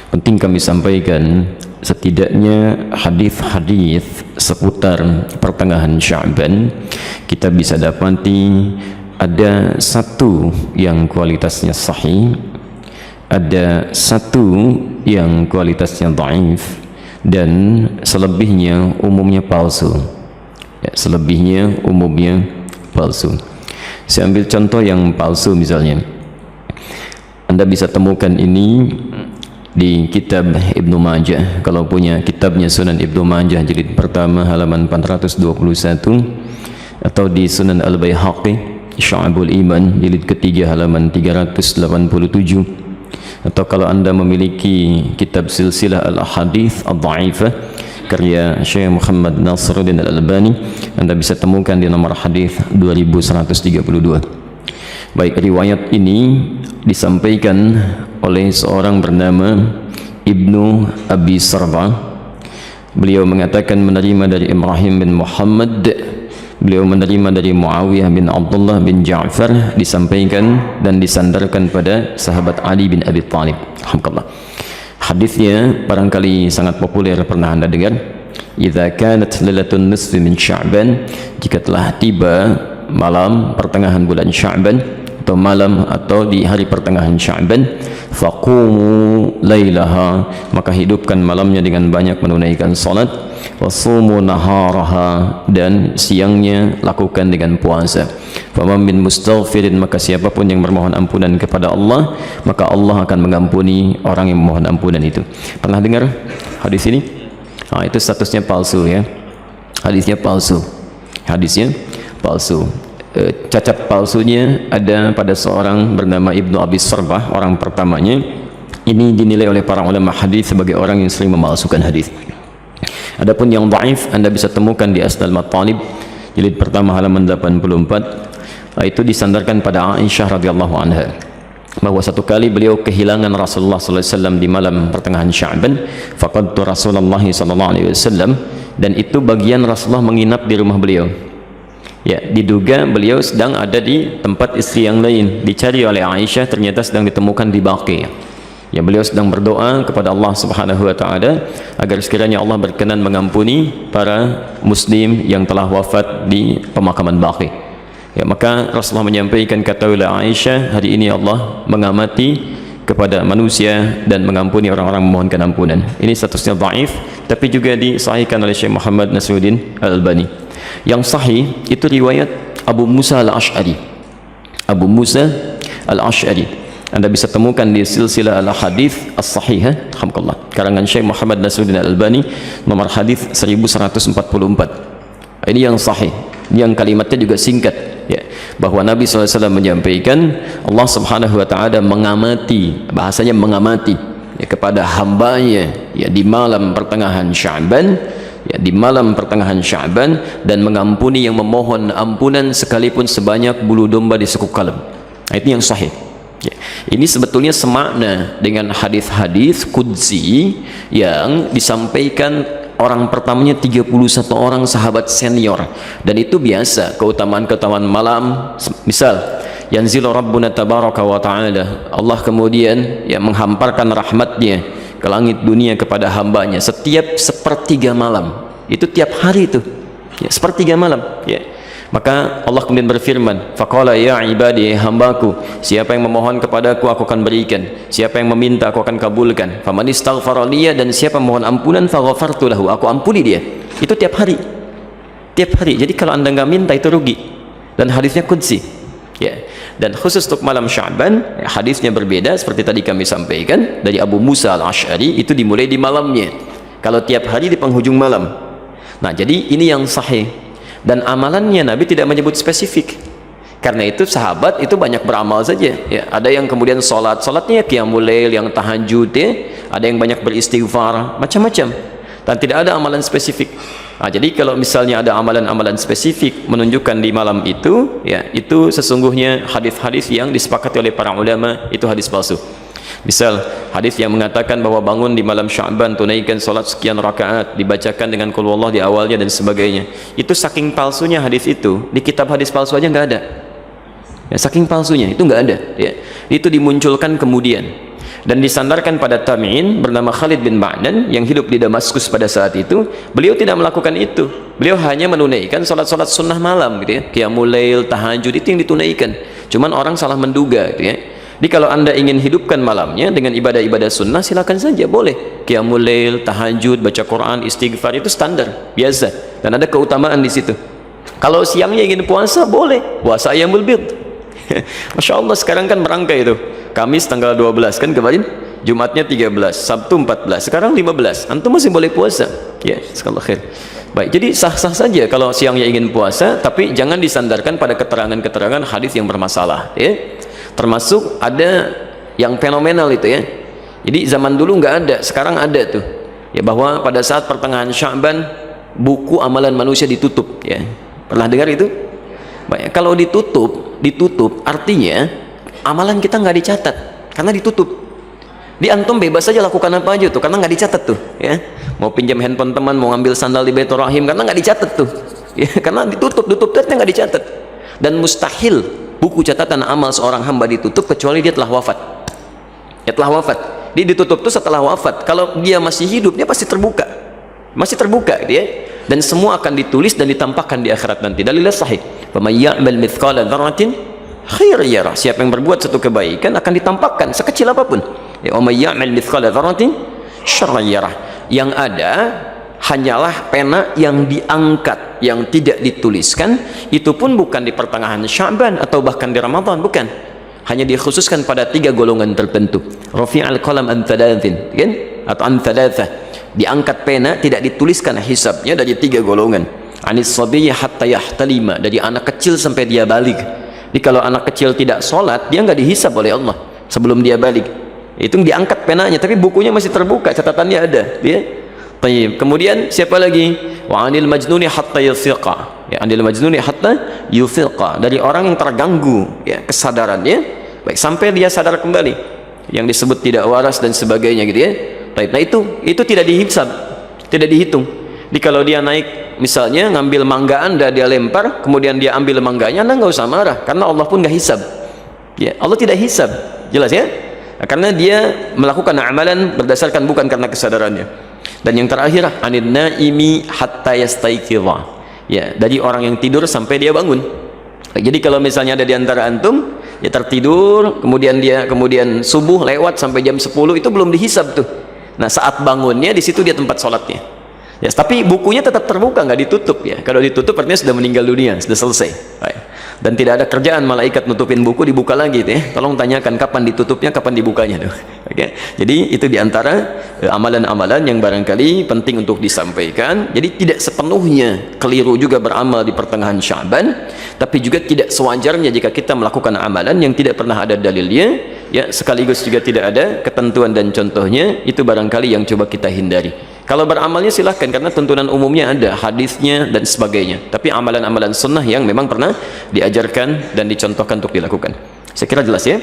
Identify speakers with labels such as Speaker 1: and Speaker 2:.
Speaker 1: Penting kami sampaikan, setidaknya hadis-hadis seputar pertengahan Sya'ban kita bisa dapati ada satu yang kualitasnya sahih, ada satu yang kualitasnya dhaif, dan selebihnya umumnya palsu. Ya, selebihnya umumnya palsu. Saya ambil contoh yang palsu misalnya. Anda bisa temukan ini di kitab Ibnu Majah. Kalau punya kitabnya Sunan Ibnu Majah jilid pertama halaman 421, atau di Sunan Al-Baihaqi Syu'abul Iman jilid ketiga halaman 387, atau kalau Anda memiliki kitab Silsilah Al-Ahadits Ad-Dha'ifah karya Syekh Muhammad Nasiruddin Al-Albani, Anda bisa temukan di nomor hadis 2132. Baik, riwayat ini disampaikan oleh seorang bernama Ibnu Abi Sarba. Beliau mengatakan menerima dari Ibrahim bin Muhammad, beliau menerima dari Muawiyah bin Abdullah bin Ja'far, disampaikan dan disandarkan pada sahabat Ali bin Abi Thalib. Alhamdulillah. Hadisnya barangkali sangat populer, pernah Anda dengar. Idza kanat lailatun nisfi min Sya'ban, jika telah tiba malam pertengahan bulan Sya'ban, atau malam atau di hari pertengahan Sya'ban, faqumu lailaha, maka hidupkan malamnya dengan banyak menunaikan salat, wasumu naharaha, dan siangnya lakukan dengan puasa. Faman min mustaghfirin, maka siapapun yang bermohon ampunan kepada Allah, maka Allah akan mengampuni orang yang memohon ampunan itu. Pernah dengar hadis ini? Nah, itu statusnya palsu ya. Hadisnya palsu. Hadisnya palsu. Cacat palsunya ada pada seorang bernama Ibnu Abi Sarbah, orang pertamanya. Ini dinilai oleh para ulama hadis sebagai orang yang sering memalsukan hadis. Adapun yang dhaif Anda bisa temukan di Asnal Matalib jilid pertama halaman 84. Itu disandarkan pada Aisyah radhiyallahu anha, bahwa satu kali beliau kehilangan Rasulullah sallallahu alaihi wasallam di malam pertengahan Sya'ban. Faqadtu Rasulullah sallallahu alaihi wasallam, dan itu bagian Rasulullah menginap di rumah beliau. Ya, diduga beliau sedang ada di tempat istri yang lain. Dicari oleh Aisyah, ternyata sedang ditemukan di Baqi. Ya, beliau sedang berdoa kepada Allah Subhanahu wa taala agar sekiranya Allah berkenan mengampuni para muslim yang telah wafat di pemakaman Baqi. Ya, maka Rasulullah menyampaikan, katakanlah Aisyah, hari ini Allah mengamati kepada manusia dan mengampuni orang-orang memohonkan ampunan. Ini statusnya dhaif, tapi juga disahihkan oleh Syekh Muhammad Nasiruddin Al-Albani. Yang sahih itu riwayat Abu Musa Al-Ash'ari. Abu Musa Al-Ash'ari Anda bisa temukan di Silsilah Al-Hadits As-Sahihah, alhamdulillah, karangan Syekh Muhammad Nasiruddin Al-Albani, nomor hadis 1144. Ini yang sahih, yang kalimatnya juga singkat ya, bahwa Nabi SAW menyampaikan Allah Subhanahu wa taala mengamati, bahasanya mengamati ya, kepada hambanya ya di malam pertengahan Sya'ban, ya, di malam pertengahan Sya'ban, dan mengampuni yang memohon ampunan sekalipun sebanyak bulu domba di sekuk kalem. Nah, itu yang sahih ya. Ini sebetulnya semakna dengan hadis-hadis qudsi yang disampaikan orang pertamanya 31 orang sahabat senior, dan itu biasa keutamaan-keutamaan malam. Misal yanzilu rabbuna tabaraka wa ta'ala, Allah kemudian ya menghamparkan rahmatnya ke langit dunia kepada hambanya setiap sepertiga malam. Itu tiap hari itu ya, sepertiga malam ya. Maka Allah kemudian berfirman, faqala ya ibadi, hambaku, siapa yang memohon kepadaku aku akan berikan, siapa yang meminta aku akan kabulkan. Faman istaghfara liya, dan siapa mohon ampunan, faghafartu lahu, aku ampuni dia. Itu tiap hari, tiap hari. Jadi kalau Anda nggak minta itu rugi, dan hadisnya qudsi ya. Dan khusus untuk malam Sya'ban ya, hadisnya berbeda seperti tadi kami sampaikan dari Abu Musa Al-Ash'ari, itu dimulai di malamnya. Kalau tiap hari di penghujung malam. Nah, jadi ini yang sahih. Dan amalannya Nabi tidak menyebut spesifik. Karena itu sahabat itu banyak beramal saja ya. Ada yang kemudian salatnya qiyamul lail, yang tahajud ya. Ada yang banyak beristighfar, macam-macam. Dan tidak ada amalan spesifik. Nah, jadi kalau misalnya ada amalan-amalan spesifik menunjukkan di malam itu ya, itu sesungguhnya hadis-hadis yang disepakati oleh para ulama itu hadis palsu. Misal hadis yang mengatakan bahwa bangun di malam Sya'ban, tunaikan salat sekian rakaat, dibacakan dengan qul huwallah di awalnya dan sebagainya. Itu saking palsunya hadis itu, di kitab hadis palsu aja nggak ada. Ya, saking palsunya itu nggak ada. Ya. Itu dimunculkan kemudian. dan disandarkan pada tabi'in bernama Khalid bin Ma'dan yang hidup di Damaskus pada saat itu. Beliau tidak melakukan itu, beliau hanya menunaikan salat-salat sunnah malam gitu ya, qiyamul lail, tahajud, itu yang ditunaikan. Cuman orang salah menduga gitu ya. Jadi kalau anda ingin hidupkan malamnya dengan ibadah-ibadah sunnah, silakan saja, boleh qiyamul lail, tahajud, baca Quran, istighfar, itu standar biasa dan ada keutamaan di situ. Kalau siangnya ingin puasa, boleh puasa ayyamul bid. Masya Allah, sekarang kan merangkai itu, Kamis tanggal 12 kan kemarin, Jumatnya 13, Sabtu 14, sekarang 15, antum masih boleh puasa ya, sekali khair. Baik, jadi sah-sah saja kalau siangnya ingin puasa, tapi jangan disandarkan pada keterangan-keterangan hadis yang bermasalah ya. Termasuk ada yang fenomenal itu ya, jadi zaman dulu nggak ada, sekarang ada tuh ya, bahwa pada saat pertengahan Sya'ban buku amalan manusia ditutup ya. Pernah dengar itu? Baik, kalau ditutup artinya amalan kita nggak dicatat karena ditutup. Di antum bebas saja lakukan apa aja tuh karena nggak dicatat tuh ya. Mau pinjam handphone teman, mau ngambil sandal di Baitur Rahim karena nggak dicatat tuh ya, karena ditutup ternyata nggak dicatat. Dan mustahil buku catatan amal seorang hamba ditutup kecuali dia telah wafat. Dia telah wafat. Dia ditutup tuh setelah wafat. Kalau dia masih hidup, dia pasti terbuka, masih terbuka dia, dan semua akan ditulis dan ditampakkan di akhirat nanti. Dalilnya sahih, faman ya'mal mithqala dzarratin khairan yarah, siapa yang berbuat satu kebaikan akan ditampakkan sekecil apapun ya, wa may ya'mal mithqala dzarratin syarran yarah. Yang ada hanyalah pena yang diangkat, yang tidak dituliskan, itu pun bukan di pertengahan Sya'ban atau bahkan di Ramadan, bukan, hanya dikhususkan pada 3 golongan tertentu. Rafi'al qalam an thalathin kan, atau an thalatha, diangkat pena, tidak dituliskan hisabnya dari 3 golongan. Anis sabiyyi hatta yahtalima, dari anak kecil sampai dia balik. Jadi kalau anak kecil tidak sholat, dia nggak dihisab oleh Allah sebelum dia balik, itu diangkat penanya, tapi bukunya masih terbuka, catatannya ada ya. Baik. Kemudian siapa lagi? Wa anil majnuni hatta yufiqa, ya, anil majnuni hatta yufiqa, dari orang yang terganggu ya kesadarannya, baik sampai dia sadar kembali, yang disebut tidak waras dan sebagainya gitu ya. Baik. Nah itu tidak dihisab, tidak dihitung. Jadi kalau dia naik misalnya ngambil mangga anda, dia lempar, kemudian dia ambil mangganya, anda nggak usah marah karena Allah pun nggak hisab ya, Allah tidak hisab, jelas ya. Nah, karena dia melakukan amalan berdasarkan bukan karena kesadarannya. Dan yang terakhir, anin naimi hatta yastaiqidha, ya, dari orang yang tidur sampai dia bangun. Jadi kalau misalnya ada di antara antum ya tertidur, kemudian subuh lewat sampai jam 10, itu belum dihisab tuh. Nah saat bangunnya di situ dia tempat sholatnya ya, tapi bukunya tetap terbuka, nggak ditutup ya. Kalau ditutup artinya sudah meninggal dunia, sudah selesai. Baik. Dan tidak ada kerjaan malaikat nutupin buku, dibuka lagi tuh ya. Tolong tanyakan kapan ditutupnya, kapan dibukanya tuh. Oke. Jadi itu diantara amalan-amalan yang barangkali penting untuk disampaikan. Jadi tidak sepenuhnya keliru juga beramal di pertengahan Sya'ban, tapi juga tidak sewajarnya jika kita melakukan amalan yang tidak pernah ada dalilnya ya, sekaligus juga tidak ada ketentuan dan contohnya, itu barangkali yang coba kita hindari. Kalau beramalnya silahkan, karena tuntunan umumnya ada, hadisnya dan sebagainya. Tapi amalan-amalan sunnah yang memang pernah diajarkan dan dicontohkan untuk dilakukan. Saya kira jelas ya.